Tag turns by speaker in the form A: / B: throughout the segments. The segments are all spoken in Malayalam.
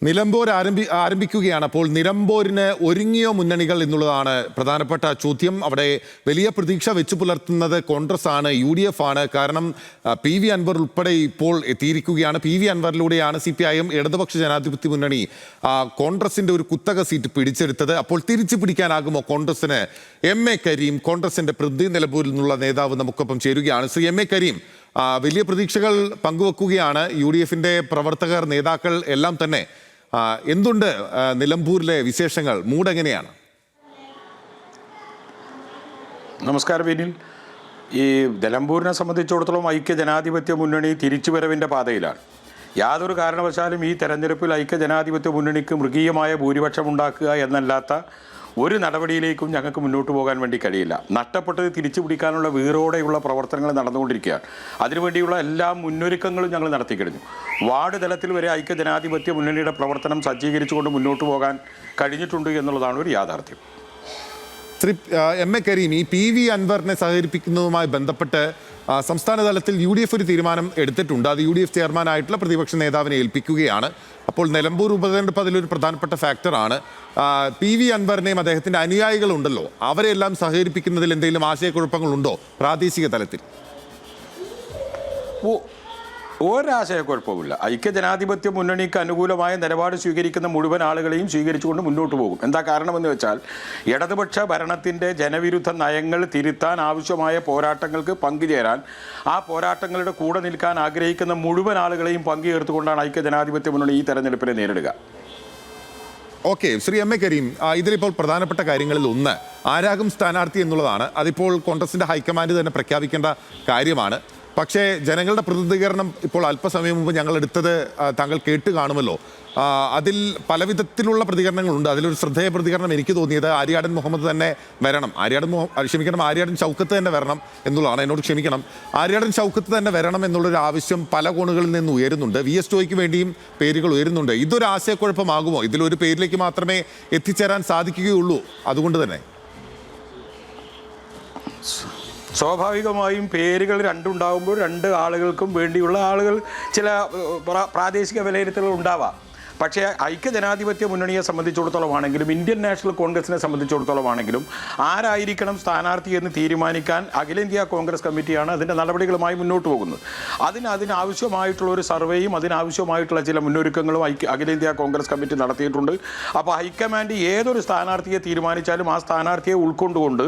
A: നിലമ്പൂർ ആരംഭിക്കുകയാണ്. അപ്പോൾ നിലമ്പൂരിന് ഒരുങ്ങിയോ മുന്നണികൾ എന്നുള്ളതാണ് പ്രധാനപ്പെട്ട ചോദ്യം. അവിടെ വലിയ പ്രതീക്ഷ വെച്ചു പുലർത്തുന്നത് കോൺഗ്രസ് ആണ്, UDF ആണ്. കാരണം PV അൻവർ ഉൾപ്പെടെ ഇപ്പോൾ എത്തിയിരിക്കുകയാണ്. PV അൻവറിലൂടെയാണ് CPIM ഇടതുപക്ഷ ജനാധിപത്യ മുന്നണി കോൺഗ്രസിന്റെ ഒരു കുത്തക സീറ്റ് പിടിച്ചെടുത്തത്. അപ്പോൾ തിരിച്ചു പിടിക്കാനാകുമോ കോൺഗ്രസിന്? MA കരീം, കോൺഗ്രസിന്റെ പ്രതിനിധി നിലമ്പൂരിൽ നിന്നുള്ള നേതാവ് നമുക്കൊപ്പം ചേരുകയാണ്. ശ്രീ MA കരീം, വലിയ പ്രതീക്ഷകൾ പങ്കുവെക്കുകയാണ് UDFന്റെ പ്രവർത്തകർ, നേതാക്കൾ എല്ലാം തന്നെ. എന്തുണ്ട് നിലമ്പൂരിലെ വിശേഷങ്ങൾ? മൂഡ് എങ്ങനെയാണ്?
B: നമസ്കാരം വിനിൽ. ഈ നിലമ്പൂരിനെ സംബന്ധിച്ചിടത്തോളം ഐക്യ ജനാധിപത്യ മുന്നണി തിരിച്ചുവരവിൻ്റെ പാതയിലാണ്. യാതൊരു കാരണവശാലും ഈ തെരഞ്ഞെടുപ്പിൽ ഐക്യ ജനാധിപത്യ മുന്നണിക്ക് മൃഗീയമായ ഭൂരിപക്ഷം ഉണ്ടാക്കുക എന്നല്ലാത്ത ഒരു നടപടിയിലേക്കും ഞങ്ങൾക്ക് മുന്നോട്ട് പോകാൻ വേണ്ടി കഴിയില്ല. നഷ്ടപ്പെട്ടത് തിരിച്ചു പിടിക്കാനുള്ള വീറോടെയുള്ള പ്രവർത്തനങ്ങൾ നടന്നുകൊണ്ടിരിക്കുകയാണ്. അതിനുവേണ്ടിയുള്ള എല്ലാ മുന്നൊരുക്കങ്ങളും ഞങ്ങൾ നടത്തിക്കഴിഞ്ഞു. വാർഡ് തലത്തിൽ വരെ ഐക്യ ജനാധിപത്യ മുന്നണിയുടെ പ്രവർത്തനം സജ്ജീകരിച്ചുകൊണ്ട് മുന്നോട്ട് പോകാൻ കഴിഞ്ഞിട്ടുണ്ട് എന്നുള്ളതാണ് ഒരു യാഥാർത്ഥ്യം.
A: ശ്രീ MA കരീം, ഈ PV അൻവറിനെ സഹകരിപ്പിക്കുന്നതുമായി ബന്ധപ്പെട്ട് സംസ്ഥാന തലത്തിൽ UDF ഒരു തീരുമാനം എടുത്തിട്ടുണ്ട്. അത് UDF ചെയർമാനായിട്ടുള്ള പ്രതിപക്ഷ നേതാവിനെ ഏൽപ്പിക്കുകയാണ്. അപ്പോൾ നിലമ്പൂർ ഉപതെരഞ്ഞെടുപ്പ് അതിലൊരു പ്രധാനപ്പെട്ട ഫാക്ടറാണ്. PV അൻവറിനെയും അദ്ദേഹത്തിൻ്റെ അനുയായികളുണ്ടല്ലോ, അവരെല്ലാം സഹകരിപ്പിക്കുന്നതിൽ എന്തെങ്കിലും ആശയക്കുഴപ്പങ്ങളുണ്ടോ പ്രാദേശിക തലത്തിൽ?
B: ഒരാശയക്കുഴപ്പമില്ല. ഐക്യ ജനാധിപത്യ മുന്നണിക്ക് അനുകൂലമായ നിലപാട് സ്വീകരിക്കുന്ന മുഴുവൻ ആളുകളെയും സ്വീകരിച്ചുകൊണ്ട് മുന്നോട്ട് പോകും. എന്താ കാരണമെന്ന് വെച്ചാൽ ഇടതുപക്ഷ ഭരണത്തിൻ്റെ ജനവിരുദ്ധ നയങ്ങൾ തിരുത്താൻ ആവശ്യമായ പോരാട്ടങ്ങൾക്ക് പങ്കുചേരാൻ, ആ പോരാട്ടങ്ങളുടെ കൂടെ നിൽക്കാൻ ആഗ്രഹിക്കുന്ന മുഴുവൻ ആളുകളെയും പങ്കുചേർത്തുകൊണ്ടാണ് ഐക്യ ജനാധിപത്യ മുന്നണി ഈ തെരഞ്ഞെടുപ്പിനെ നേരിടുക.
A: ഓക്കെ, ശ്രീ MA കരീം, ഇതിലിപ്പോൾ പ്രധാനപ്പെട്ട കാര്യങ്ങളിൽ ഒന്ന് ആരാകും സ്ഥാനാർത്ഥി എന്നുള്ളതാണ്. അതിപ്പോൾ കോൺഗ്രസിൻ്റെ ഹൈക്കമാൻഡ് തന്നെ പ്രഖ്യാപിക്കേണ്ട കാര്യമാണ്. പക്ഷേ ജനങ്ങളുടെ പ്രതിനിധീകരണം ഇപ്പോൾ അല്പസമയം മുമ്പ് ഞങ്ങൾ എടുത്തത് താങ്കൾ കേട്ട് കാണുമല്ലോ. അതിൽ പലവിധത്തിലുള്ള പ്രതികരണങ്ങളുണ്ട്. അതിലൊരു ശ്രദ്ധേയ പ്രതികരണം എനിക്ക് തോന്നിയത് ആര്യാടൻ മുഹമ്മദ് തന്നെ വരണം, ആര്യാടൻ ഷൗക്കത്ത് തന്നെ വരണം എന്നുള്ളതാണ്. എന്നോട് ക്ഷമിക്കണം, ആര്യാടൻ ഷൗക്കത്ത് തന്നെ വരണം എന്നുള്ളൊരു ആവശ്യം പല കോണുകളിൽ നിന്ന് ഉയരുന്നുണ്ട്. VS ജോയ്ക്ക് വേണ്ടിയും പേരുകൾ ഉയരുന്നുണ്ട്. ഇതൊരു ആശയക്കുഴപ്പമാകുമോ? ഇതിലൊരു പേരിലേക്ക് മാത്രമേ എത്തിച്ചേരാൻ സാധിക്കുകയുള്ളൂ. അതുകൊണ്ട് തന്നെ
B: സ്വാഭാവികമായും പേരുകൾ രണ്ടുണ്ടാകുമ്പോൾ രണ്ട് ആളുകൾക്കും വേണ്ടിയുള്ള ആളുകൾ ചില പ്രാദേശിക വിലയിരുത്തലുകൾ ഉണ്ടാവാം. പക്ഷേ ഐക്യ ജനാധിപത്യ മുന്നണിയെ സംബന്ധിച്ചിടത്തോളം ആണെങ്കിലും ഇന്ത്യൻ നാഷണൽ കോൺഗ്രസിനെ സംബന്ധിച്ചിടത്തോളം ആണെങ്കിലും ആരായിരിക്കണം സ്ഥാനാർത്ഥി എന്ന് തീരുമാനിക്കാൻ അഖിലേന്ത്യാ കോൺഗ്രസ് കമ്മിറ്റിയാണ് അതിൻ്റെ നടപടികളുമായി മുന്നോട്ട് പോകുന്നത്. അതിനാവശ്യമായിട്ടുള്ള ഒരു സർവേയും അതിനാവശ്യമായിട്ടുള്ള ചില മുന്നൊരുക്കങ്ങളും അഖിലേന്ത്യാ കോൺഗ്രസ് കമ്മിറ്റി നടത്തിയിട്ടുണ്ട്. അപ്പോൾ ഹൈക്കമാൻഡ് ഏതൊരു സ്ഥാനാർത്ഥിയെ തീരുമാനിച്ചാലും ആ സ്ഥാനാർത്ഥിയെ ഉൾക്കൊണ്ടുകൊണ്ട്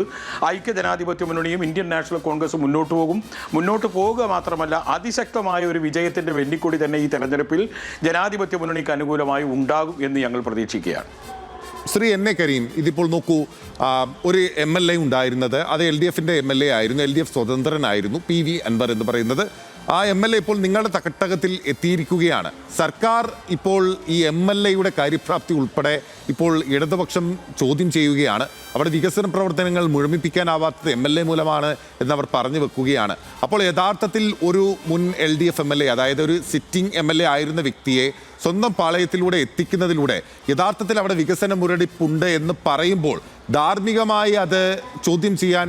B: ഐക്യ ജനാധിപത്യ മുന്നണിയും ഇന്ത്യൻ നാഷണൽ കോൺഗ്രസും മുന്നോട്ട് പോകും. മുന്നോട്ട് പോകുക മാത്രമല്ല, അതിശക്തമായ ഒരു വിജയത്തിൻ്റെ വെന്നിക്കൊടി തന്നെ ഈ തെരഞ്ഞെടുപ്പിൽ ജനാധിപത്യ മുന്നണിക്ക് അനുകൂലമായി ഉണ്ടാകും എന്ന് ഞങ്ങൾ പ്രതീക്ഷിക്കുകയാണ്.
A: ശ്രീ MA കരീം, ഇതിപ്പോൾ നോക്കൂ, ഒരു MLA ഉണ്ടായിരുന്നത് അത് LDFന്റെ MLA ആയിരുന്നു. LDF സ്വതന്ത്രനായിരുന്നു PV അൻവർ എന്ന് പറയുന്നത്. ആ MLA ഇപ്പോൾ നിങ്ങളുടെ തട്ടകത്തിൽ എത്തിയിരിക്കുകയാണ്. സർക്കാർ ഇപ്പോൾ ഈ MLAയുടെ കാര്യപ്രാപ്തി ഉൾപ്പെടെ ഇപ്പോൾ ഇടതുപക്ഷം ചോദ്യം ചെയ്യുകയാണ്. അവിടെ വികസന പ്രവർത്തനങ്ങൾ മുഴുമിപ്പിക്കാനാവാത്തത് MLA മൂലമാണ് എന്നവർ പറഞ്ഞു വെക്കുകയാണ്. അപ്പോൾ യഥാർത്ഥത്തിൽ ഒരു മുൻ LDF MLA, അതായത് ഒരു സിറ്റിംഗ് MLA ആയിരുന്ന വ്യക്തിയെ സ്വന്തം പാളയത്തിലൂടെ എത്തിക്കുന്നതിലൂടെ യഥാർത്ഥത്തിൽ അവിടെ വികസന മുരടിപ്പുണ്ട് എന്ന് പറയുമ്പോൾ ധാർമ്മികമായി അത് ചോദ്യം ചെയ്യാൻ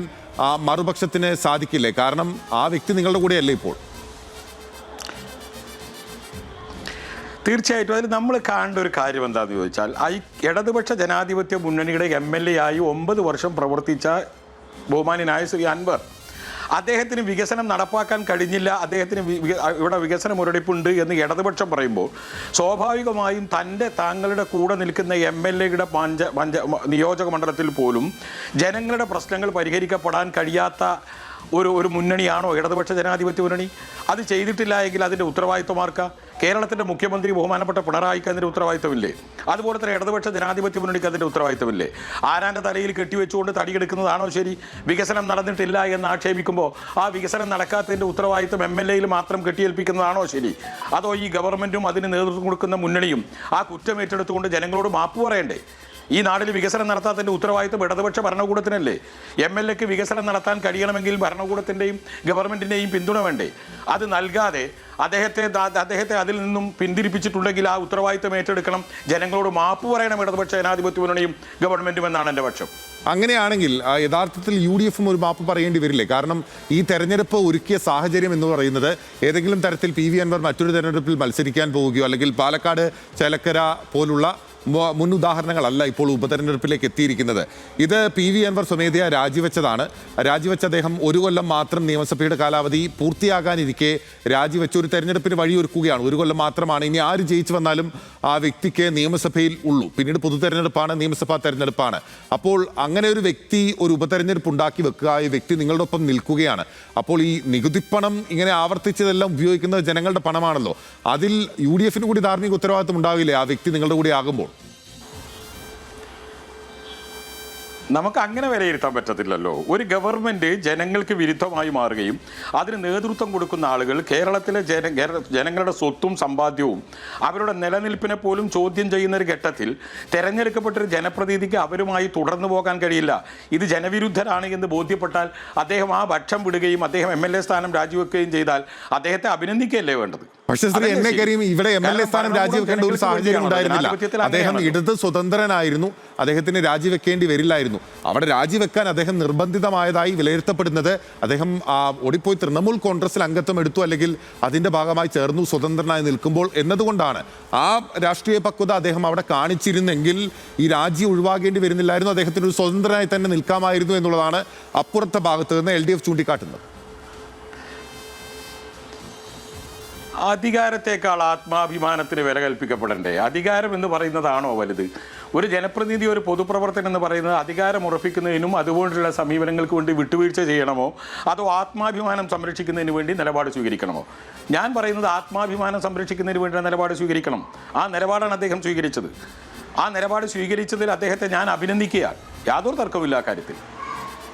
A: മറുപക്ഷത്തിന് സാധിക്കില്ലേ? കാരണം ആ വ്യക്തി നിങ്ങളുടെ കൂടെയല്ലേ ഇപ്പോൾ?
B: തീർച്ചയായിട്ടും അതിൽ നമ്മൾ കാണേണ്ട ഒരു കാര്യം എന്താണെന്ന് ചോദിച്ചാൽ, ഇടതുപക്ഷ ജനാധിപത്യ മുന്നണിയുടെ MLA ആയി 9 വർഷം പ്രവർത്തിച്ച ബഹുമാന്യനായ ശ്രീ അൻവർ, അദ്ദേഹത്തിന് വികസനം നടപ്പാക്കാൻ കഴിഞ്ഞില്ല, അദ്ദേഹത്തിന് ഇവിടെ വികസന മുരടിപ്പുണ്ട് എന്ന് ഇടതുപക്ഷം പറയുമ്പോൾ സ്വാഭാവികമായും താങ്കളുടെ കൂടെ നിൽക്കുന്ന MLAയുടെ നിയോജക മണ്ഡലത്തിൽ പോലും ജനങ്ങളുടെ പ്രശ്നങ്ങൾ പരിഹരിക്കപ്പെടാൻ കഴിയാത്ത ഒരു മുന്നണിയാണോ ഇടതുപക്ഷ ജനാധിപത്യ മുന്നണി? അത് ചെയ്തിട്ടില്ല എങ്കിൽ അതിൻ്റെ ഉത്തരവാദിത്വമാർക്ക? കേരളത്തിൻ്റെ മുഖ്യമന്ത്രി ബഹുമാനപ്പെട്ട പിണറായിക്ക് അതിൻ്റെ ഉത്തരവാദിത്വമില്ലേ? അതുപോലെ തന്നെ ഇടതുപക്ഷ ജനാധിപത്യ മുന്നണിക്ക് അതിൻ്റെ ഉത്തരവാദിത്വമില്ലേ? ആരാൻ്റെ തലയിൽ കെട്ടിവെച്ചുകൊണ്ട് തടിയെടുക്കുന്നതാണോ ശരി? വികസനം നടന്നിട്ടില്ല എന്ന് ആക്ഷേപിക്കുമ്പോൾ ആ വികസനം നടക്കാത്തതിൻ്റെ ഉത്തരവാദിത്വം MLAയിൽ മാത്രം കെട്ടിയേൽപ്പിക്കുന്നതാണോ ശരി? അതോ ഈ ഗവൺമെൻറ്റും അതിന് നേതൃത്വം കൊടുക്കുന്ന മുന്നണിയും ആ കുറ്റം ഏറ്റെടുത്തുകൊണ്ട് ജനങ്ങളോട് മാപ്പ് പറയണ്ടേ? ഈ നാട്ടിൽ വികസനം നടത്താത്തതിൻ്റെ ഉത്തരവാദിത്വം ഇടതുപക്ഷ ഭരണകൂടത്തിനല്ലേ? MLAക്ക് വികസനം നടത്താൻ കഴിയണമെങ്കിൽ ഭരണകൂടത്തിൻ്റെയും ഗവൺമെൻറ്റിൻ്റെയും പിന്തുണ വേണ്ടേ? അത് നൽകാതെ അദ്ദേഹത്തെ അതിൽ നിന്നും പിന്തിരിപ്പിച്ചിട്ടുണ്ടെങ്കിൽ ആ ഉത്തരവാദിത്വം ഏറ്റെടുക്കണം, ജനങ്ങളോട് മാപ്പ് പറയണം ഇടതുപക്ഷ ജനാധിപത്യ മുന്നണിയും ഗവൺമെൻറ്റും എന്നാണ് എൻ്റെ പക്ഷം.
A: അങ്ങനെയാണെങ്കിൽ യഥാർത്ഥത്തിൽ UDFും ഒരു മാപ്പ് പറയേണ്ടി വരില്ലേ? കാരണം ഈ തെരഞ്ഞെടുപ്പ് ഒരുക്കിയ സാഹചര്യം എന്ന് പറയുന്നത് ഏതെങ്കിലും തരത്തിൽ PV അൻവർ മറ്റൊരു തെരഞ്ഞെടുപ്പിൽ മത്സരിക്കാൻ പോവുകയോ അല്ലെങ്കിൽ പാലക്കാട് ചേലക്കര പോലുള്ള മുൻ ഉദാഹരണങ്ങളല്ല ഇപ്പോൾ ഉപതെരഞ്ഞെടുപ്പിലേക്ക് എത്തിയിരിക്കുന്നത്. ഇത് PV അൻവർ സ്വമേധയാ രാജിവെച്ചതാണ്. രാജിവെച്ച അദ്ദേഹം 1 കൊല്ലം മാത്രം നിയമസഭയുടെ കാലാവധി പൂർത്തിയാകാനിരിക്കെ രാജിവെച്ച ഒരു തെരഞ്ഞെടുപ്പിന് വഴിയൊരുക്കുകയാണ്. 1 കൊല്ലം മാത്രമാണ്. ഇനി ആര് ജയിച്ചു വന്നാലും ആ വ്യക്തിക്ക് നിയമസഭയിൽ ഉള്ളൂ. പിന്നീട് പൊതു തെരഞ്ഞെടുപ്പാണ്, നിയമസഭാ തെരഞ്ഞെടുപ്പാണ്. അപ്പോൾ അങ്ങനെ ഒരു വ്യക്തി ഒരു ഉപതെരഞ്ഞെടുപ്പ് ഉണ്ടാക്കി വെക്കുക, ഈ വ്യക്തി നിങ്ങളുടെ ഒപ്പം നിൽക്കുകയാണ്. അപ്പോൾ ഈ നികുതിപ്പണം ഇങ്ങനെ ആവർത്തിച്ചതെല്ലാം ഉപയോഗിക്കുന്നത് ജനങ്ങളുടെ പണമാണല്ലോ. അതിൽ UDFിന് കൂടി ധാർമ്മിക ഉത്തരവാദിത്വം ഉണ്ടാവില്ലേ ആ വ്യക്തി നിങ്ങളുടെ കൂടി ആകുമ്പോൾ?
B: നമുക്ക് അങ്ങനെ വിലയിരുത്താൻ പറ്റത്തില്ലല്ലോ. ഒരു ഗവൺമെൻറ് ജനങ്ങൾക്ക് വിരുദ്ധമായി മാറുകയും അതിന് നേതൃത്വം കൊടുക്കുന്ന ആളുകൾ കേരളത്തിലെ ജനങ്ങളുടെ സ്വത്തും സമ്പാദ്യവും അവരുടെ നിലനിൽപ്പിനെ പോലും ചോദ്യം ചെയ്യുന്ന ഒരു ഘട്ടത്തിൽ തെരഞ്ഞെടുക്കപ്പെട്ടൊരു ജനപ്രതിനിധിക്ക് അവരുമായി തുടർന്നു പോകാൻ കഴിയില്ല. ഇത് ജനവിരുദ്ധരാണ് എന്ന് ബോധ്യപ്പെട്ടാൽ അദ്ദേഹം ആ പക്ഷം വിടുകയും അദ്ദേഹം MLA സ്ഥാനം രാജിവെക്കുകയും ചെയ്താൽ അദ്ദേഹത്തെ അഭിനന്ദിക്കുകയല്ലേ വേണ്ടത്.
A: പക്ഷേ ശ്രീ എൻ എ കരീം, ഇവിടെ MLA സ്ഥാനം രാജിവെക്കേണ്ട ഒരു സാഹചര്യം ഉണ്ടായിരുന്നില്ല. അദ്ദേഹം ഇടത് സ്വതന്ത്രനായിരുന്നു, അദ്ദേഹത്തിന് രാജിവെക്കേണ്ടി വരില്ലായിരുന്നു. അവിടെ രാജിവെക്കാൻ അദ്ദേഹം നിർബന്ധിതമായതായി വിലയിരുത്തപ്പെടുന്നത് അദ്ദേഹം ഓടിപ്പോയി തൃണമൂൽ കോൺഗ്രസിൽ അംഗത്വം എടുത്തു അല്ലെങ്കിൽ അതിൻ്റെ ഭാഗമായി ചേർന്നു സ്വതന്ത്രനായി നിൽക്കുമ്പോൾ എന്നതുകൊണ്ടാണ്. ആ രാഷ്ട്രീയ പക്വത അദ്ദേഹം അവിടെ കാണിച്ചിരുന്നെങ്കിൽ ഈ രാജി ഒഴിവാക്കേണ്ടി വരുന്നില്ലായിരുന്നു, അദ്ദേഹത്തിന് ഒരു സ്വതന്ത്രനായി തന്നെ നിൽക്കാമായിരുന്നു എന്നുള്ളതാണ് അപ്പുറത്തെ ഭാഗത്ത് നിന്ന് LDF ചൂണ്ടിക്കാട്ടുന്നത്.
B: അധികാരത്തേക്കാൾ ആത്മാഭിമാനത്തിന് വില കൽപ്പിക്കപ്പെടണ്ടേ? അധികാരം എന്ന് പറയുന്നതാണോ വലുത്? ഒരു ജനപ്രതിനിധി, ഒരു പൊതുപ്രവർത്തനം എന്ന് പറയുന്നത് അധികാരം ഉറപ്പിക്കുന്നതിനും അതുപോലുള്ള സമീപനങ്ങൾക്ക് വേണ്ടി വിട്ടുവീഴ്ച ചെയ്യണമോ അതോ ആത്മാഭിമാനം സംരക്ഷിക്കുന്നതിന് വേണ്ടി നിലപാട് സ്വീകരിക്കണമോ? ഞാൻ പറയുന്നത് ആത്മാഭിമാനം സംരക്ഷിക്കുന്നതിന് വേണ്ടി നിലപാട് സ്വീകരിക്കണം. ആ നിലപാടാണ് അദ്ദേഹം സ്വീകരിച്ചത്. ആ നിലപാട് സ്വീകരിച്ചതിൽ അദ്ദേഹത്തെ ഞാൻ അഭിനന്ദിക്കുകയാണ്. യാതൊരു തർക്കമില്ല ആ കാര്യത്തിൽ.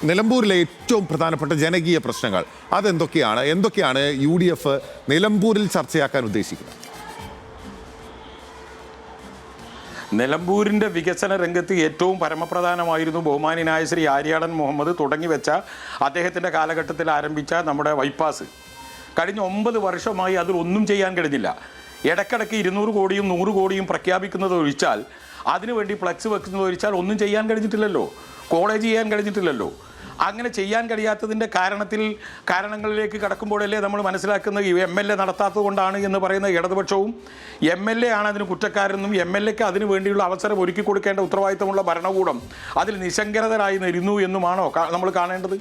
A: നിലമ്പൂരിലെ ഏറ്റവും പ്രധാനപ്പെട്ട ജനകീയ പ്രശ്നങ്ങൾ എന്തൊക്കെയാണ് UDF നിലമ്പൂരിൽ ചർച്ചയാക്കാൻ ഉദ്ദേശിക്കുന്നത്?
B: നിലമ്പൂരിൻ്റെ വികസന രംഗത്ത് ഏറ്റവും പരമപ്രധാനമായിരുന്നു ബഹുമാന്യനായ ശ്രീ ആര്യാടൻ മുഹമ്മദ് തുടങ്ങിവെച്ച അദ്ദേഹത്തിൻ്റെ കാലഘട്ടത്തിൽ ആരംഭിച്ച നമ്മുടെ ബൈപ്പാസ്. കഴിഞ്ഞ 9 വർഷമായി അതിലൊന്നും ചെയ്യാൻ കഴിഞ്ഞില്ല. ഇടയ്ക്കിടയ്ക്ക് 200 കോടിയും 100 കോടിയും പ്രഖ്യാപിക്കുന്നത് ഒഴിച്ചാൽ, അതിനുവേണ്ടി ഫ്ലക്സ് വെക്കുന്നത് ഒഴിച്ചാൽ ഒന്നും ചെയ്യാൻ കഴിഞ്ഞിട്ടില്ലല്ലോ. കോളേജ് ചെയ്യാൻ കഴിഞ്ഞിട്ടില്ലല്ലോ. അങ്ങനെ ചെയ്യാൻ കഴിയാത്തതിൻ്റെ കാരണങ്ങളിലേക്ക് കടക്കുമ്പോഴല്ലേ നമ്മൾ മനസ്സിലാക്കുന്നത് MLA നടത്താത്തത് കൊണ്ടാണ് എന്ന് പറയുന്ന ഇടതുപക്ഷവും MLA ആണ് അതിന് കുറ്റക്കാരെന്നും MLAക്ക് അതിനു വേണ്ടിയുള്ള അവസരം ഒരുക്കി കൊടുക്കേണ്ട ഉത്തരവാദിത്തമുള്ള ഭരണകൂടം അതിൽ നിശങ്കരതരായി നിരുന്നു എന്നുമാണോ നമ്മൾ കാണേണ്ടത്?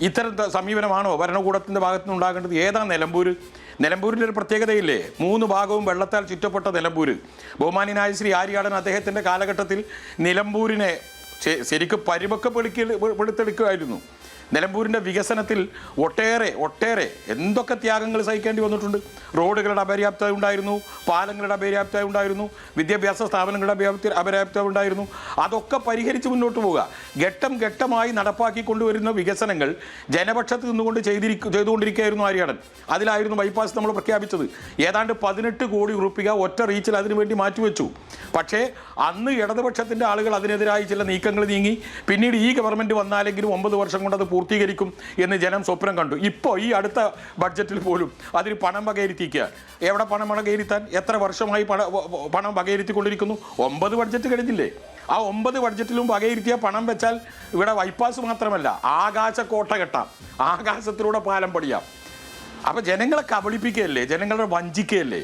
B: ഇത്തരം സമീപനമാണോ ഭരണകൂടത്തിൻ്റെ ഭാഗത്തുനിന്ന് ഉണ്ടാകേണ്ടത്? ഏതാ നിലമ്പൂരിൻ്റെ ഒരു പ്രത്യേകതയില്ലേ? 3 ഭാഗവും വെള്ളത്താൽ ചുറ്റപ്പെട്ട നിലമ്പൂർ. ബഹുമാന്യനായ ശ്രീ ആര്യാടൻ അദ്ദേഹത്തിൻ്റെ കാലഘട്ടത്തിൽ നിലമ്പൂരിനെ ശരിക്കും പെടുത്തെടുക്കുമായിരുന്നു. നിലമ്പൂരിൻ്റെ വികസനത്തിൽ ഒട്ടേറെ എന്തൊക്കെ ത്യാഗങ്ങൾ സഹിക്കേണ്ടി വന്നിട്ടുണ്ട്. റോഡുകളുടെ അപര്യാപ്തത ഉണ്ടായിരുന്നു, പാലങ്ങളുടെ അപര്യാപ്തത ഉണ്ടായിരുന്നു, വിദ്യാഭ്യാസ സ്ഥാപനങ്ങളുടെ അപര്യാപ്തത ഉണ്ടായിരുന്നു. അതൊക്കെ പരിഹരിച്ച് മുന്നോട്ട് പോവുക. ഘട്ടമായി നടപ്പാക്കിക്കൊണ്ടുവരുന്ന വികസനങ്ങൾ ജനപക്ഷത്ത് നിന്നുകൊണ്ട് ചെയ്തുകൊണ്ടിരിക്കുകയായിരുന്നു ആര്യാടൻ. അതിലായിരുന്നു ബൈപ്പാസ് നമ്മൾ പ്രഖ്യാപിച്ചത്. ഏതാണ്ട് 18 കോടി രൂപ ഒറ്റ റീച്ചിൽ അതിനുവേണ്ടി മാറ്റിവെച്ചു. പക്ഷേ അന്ന് ഇടതുപക്ഷത്തിൻ്റെ ആളുകൾ അതിനെതിരായി ചില നീക്കങ്ങൾ നീങ്ങി. പിന്നീട് ഈ ഗവൺമെൻറ് വന്നാലെങ്കിലും 9 വർഷം കൊണ്ട് അത് പൂർത്തീകരിക്കും എന്ന് ജനം സ്വപ്നം കണ്ടു. ഇപ്പോൾ ഈ അടുത്ത ബഡ്ജറ്റിൽ പോലും അതിന് പണം വകയിരുത്തിക്കുക. എവിടെ പണം വകയിരുത്താൻ? എത്ര വർഷമായി പണം വകയിരുത്തിക്കൊണ്ടിരിക്കുന്നു? 9 ബഡ്ജറ്റ് കഴിഞ്ഞില്ലേ? ആ 9 ബഡ്ജറ്റിലും വകയിരുത്തിയ പണം വെച്ചാൽ ഇവിടെ ബൈപ്പാസ് മാത്രമല്ല, ആകാശക്കോട്ട കെട്ടാം, ആകാശത്തിലൂടെ പാലം പണിയാം. അപ്പോൾ ജനങ്ങളെ കബളിപ്പിക്കുകയല്ലേ, ജനങ്ങളെ വഞ്ചിക്കുകയല്ലേ?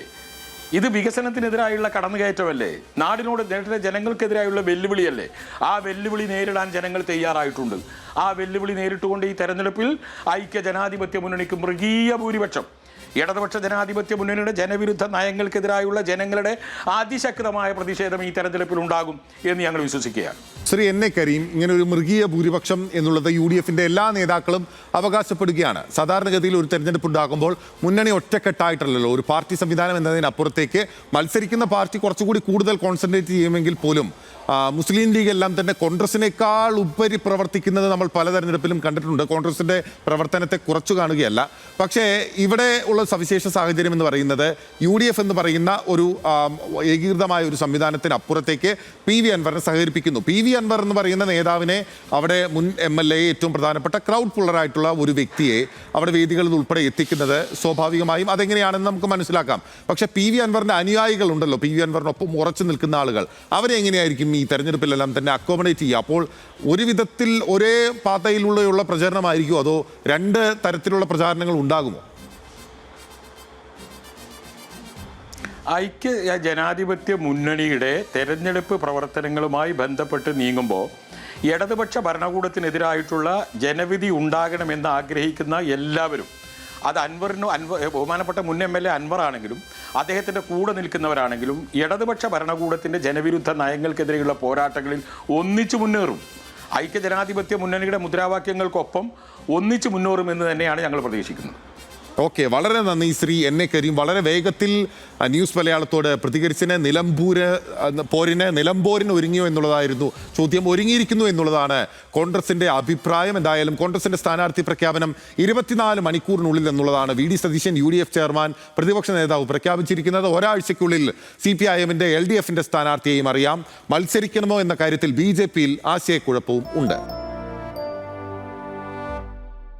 B: ഇത് വികസനത്തിനെതിരായുള്ള കടന്നുകയറ്റമല്ലേ? നാടിനോട് നേരിട്ട ജനങ്ങൾക്കെതിരായുള്ള വെല്ലുവിളിയല്ലേ? ആ വെല്ലുവിളി നേരിടാൻ ജനങ്ങൾ തയ്യാറായിട്ടുണ്ട്. ആ വെല്ലുവിളി നേരിട്ടുകൊണ്ട് ഈ തെരഞ്ഞെടുപ്പിൽ ഐക്യ ജനാധിപത്യ മുന്നണിക്ക് മൃഗീയ ഭൂരിപക്ഷം, ഇടതുപക്ഷ ജനാധിപത്യ മുന്നണിയുടെ ജനവിരുദ്ധ നയങ്ങൾക്കെതിരായുള്ള ജനങ്ങളുടെ അതിശക്തമായ പ്രതിഷേധം ഈ തെരഞ്ഞെടുപ്പിൽ ഉണ്ടാകും എന്ന് ഞങ്ങൾ വിശ്വസിക്കുകയാണ്.
A: ശ്രീ എൻ എ കരീം, ഇങ്ങനെ ഒരു മൃഗീയ ഭൂരിപക്ഷം എന്നുള്ളത് UDFിൻ്റെ എല്ലാ നേതാക്കളും അവകാശപ്പെടുകയാണ്. സാധാരണഗതിയിൽ ഒരു തെരഞ്ഞെടുപ്പ് ഉണ്ടാകുമ്പോൾ മുന്നണി ഒറ്റക്കെട്ടായിട്ടല്ലല്ലോ, ഒരു പാർട്ടി സംവിധാനം എന്നതിനപ്പുറത്തേക്ക് മത്സരിക്കുന്ന പാർട്ടി കുറച്ചുകൂടി കൂടുതൽ കോൺസെൻട്രേറ്റ് ചെയ്യുമെങ്കിൽ പോലും മുസ്ലിം ലീഗ് എല്ലാം തന്നെ കോൺഗ്രസിനേക്കാൾ ഉപരി പ്രവർത്തിക്കുന്നത് നമ്മൾ പല തെരഞ്ഞെടുപ്പിലും കണ്ടിട്ടുണ്ട്. കോൺഗ്രസിൻ്റെ പ്രവർത്തനത്തെ കുറച്ചു കാണുകയല്ല. പക്ഷേ ഇവിടെ ഉള്ള ഇപ്പോഴുള്ള സവിശേഷ സാഹചര്യം എന്ന് പറയുന്നത് UDF എന്ന് പറയുന്ന ഒരു ഏകീകൃതമായ ഒരു സംവിധാനത്തിന് അപ്പുറത്തേക്ക് PV അൻവറിനെ സഹകരിപ്പിക്കുന്നു. PV അൻവർ എന്ന് പറയുന്ന നേതാവിനെ, അവിടെ മുൻ MLA ഏറ്റവും പ്രധാനപ്പെട്ട ക്രൗഡ് പുള്ളറായിട്ടുള്ള ഒരു വ്യക്തിയെ അവിടെ വേദികളിൽ ഉൾപ്പെടെ എത്തിക്കുന്നത് സ്വാഭാവികമായും അതെങ്ങനെയാണെന്ന് നമുക്ക് മനസ്സിലാക്കാം. പക്ഷേ PV അൻവറിന്റെ അനുയായികൾ ഉണ്ടല്ലോ, PV അൻവറിനൊപ്പം ഉറച്ചു നിൽക്കുന്ന ആളുകൾ, അവരെ എങ്ങനെയായിരിക്കും ഈ തെരഞ്ഞെടുപ്പിലെല്ലാം തന്നെ അക്കോമഡേറ്റ് ചെയ്യുക? അപ്പോൾ ഒരു വിധത്തിൽ ഒരേ പാതയിലുള്ള പ്രചരണമായിരിക്കുമോ, അതോ രണ്ട് തരത്തിലുള്ള പ്രചാരണങ്ങൾ ഉണ്ടാകുമോ?
B: ഐക്യ ജനാധിപത്യ മുന്നണിയുടെ തെരഞ്ഞെടുപ്പ് പ്രവർത്തനങ്ങളുമായി ബന്ധപ്പെട്ട് നീങ്ങുമ്പോൾ ഇടതുപക്ഷ ഭരണകൂടത്തിനെതിരായിട്ടുള്ള ജനവിധി ഉണ്ടാകണമെന്ന് ആഗ്രഹിക്കുന്ന എല്ലാവരും, അത് ബഹുമാനപ്പെട്ട മുൻ MLA അൻവർ ആണെങ്കിലും അദ്ദേഹത്തിൻ്റെ കൂടെ നിൽക്കുന്നവരാണെങ്കിലും ഇടതുപക്ഷ ഭരണകൂടത്തിൻ്റെ ജനവിരുദ്ധ നയങ്ങൾക്കെതിരെയുള്ള പോരാട്ടങ്ങളിൽ ഒന്നിച്ചു മുന്നേറും. ഐക്യ ജനാധിപത്യ മുന്നണിയുടെ മുദ്രാവാക്യങ്ങൾക്കൊപ്പം ഒന്നിച്ചു മുന്നേറുമെന്ന് തന്നെയാണ് ഞങ്ങൾ പ്രതീക്ഷിക്കുന്നത്.
A: ഓക്കെ, വളരെ നന്ദി ശ്രീ NA കരീം. വളരെ വേഗത്തിൽ ന്യൂസ് മലയാളത്തോട് പ്രതികരിച്ചതിന് നിലമ്പൂരിന് ഒരുങ്ങിയോ എന്നുള്ളതായിരുന്നു ചോദ്യം. ഒരുങ്ങിയിരിക്കുന്നു എന്നുള്ളതാണ് കോൺഗ്രസിന്റെ അഭിപ്രായം. എന്തായാലും കോൺഗ്രസിന്റെ സ്ഥാനാർത്ഥി പ്രഖ്യാപനം 24 മണിക്കൂറിനുള്ളിൽ എന്നുള്ളതാണ് VD സതീശൻ UDF ചെയർമാൻ പ്രതിപക്ഷ നേതാവ് പ്രഖ്യാപിച്ചിരിക്കുന്നത്. ഒരാഴ്ചയ്ക്കുള്ളിൽ CPIM-ന്റെ LDF-ന്റെ സ്ഥാനാർത്ഥിയെയും അറിയാം. മത്സരിക്കണമോ എന്ന കാര്യത്തിൽ BJP-യിൽ ആശയക്കുഴപ്പവും ഉണ്ട്.